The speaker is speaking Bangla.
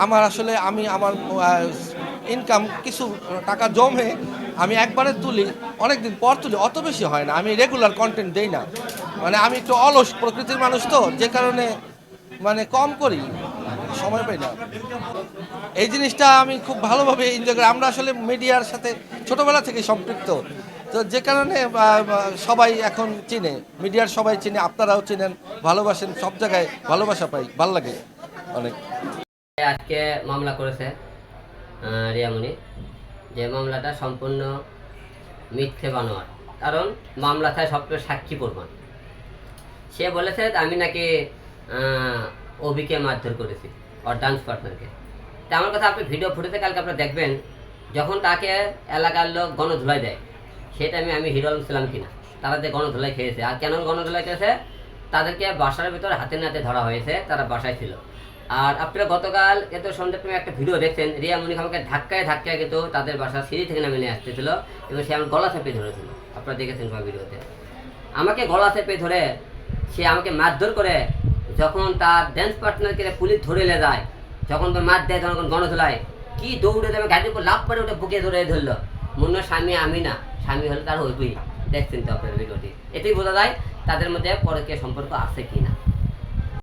আমার আসলে আমার ইনকাম কিছু টাকা জমে আমি একবারে তুলি, অনেক দিন পর তুলি, অত বেশি হয় না। আমি রেগুলার কন্টেন্ট দেই না, মানে আমি একটু অলস প্রকৃতির মানুষ তো, যে কারণে মানে কম করি, সময় পাই না। এই জিনিসটা আমি খুব ভালোভাবে এনজয় করি। আমরা আসলে মিডিয়ার সাথে ছোটবেলা থেকে সম্পৃক্ত, তো যে কারণে সবাই এখন চিনে, মিডিয়ার সবাই চিনে, আপনারাও চিনেন, ভালোবাসেন, সব জায়গায় ভালোবাসা পাই, ভাল লাগে অনেক। আজকে মামলা করেছে রিয়ামণি, যে মামলাটা সম্পূর্ণ মিথ্যে বানোয়ার। কারণ মামলা থাকে সবচেয়ে সাক্ষী প্রমাণ। সে বলেছে আমি নাকি অভিকে মারধর করেছি, ওর ডান্স পার্টনারকে। তা আমার কথা, আপনি ভিডিও ফুটেজে কালকে আপনারা দেখবেন, যখন তাকে এলাকার লোক গণধুলাই দেয়, সেটা আমি হিরো আলম ছিলাম কিনা, তারা যে গণধুলাই খেয়েছে। আর কেন গণধুলাই খেয়েছে, তাদেরকে বাসার ভিতরে হাতে নাতে ধরা হয়েছে, তারা বাসায় ছিল। আর আপনারা গতকাল এত সন্ধ্যে তুমি একটা ভিডিও দেখছেন, রিয়ামণি আমাকে ধাক্কায় কিন্তু তাদের বাসার সিঁড়ি থেকে নামে নিয়ে আসতেছিল, এবং সে আমার গলা চেপে ধরেছিল। আপনারা দেখেছেন সব ভিডিওতে। আমাকে গলা চেপে ধরে সে আমাকে মারধর করে, যখন তার ড্যান্স পার্টনারকে পুলিশ ধরে নিয়ে যায়, যখন মার দেয়, তখন গণধোলায় কি দৌড়ে দেবে, গাড়ির উপর লাভ করে ওটা বুকে ধরে ধরলো। মনে স্বামী আমি না, স্বামী হলে তার হইবই। দেখছেন তো আপনার ভিডিওটি, এটাই বোঝা যায় তাদের মধ্যে পরকীয় সম্পর্ক আছে কি না।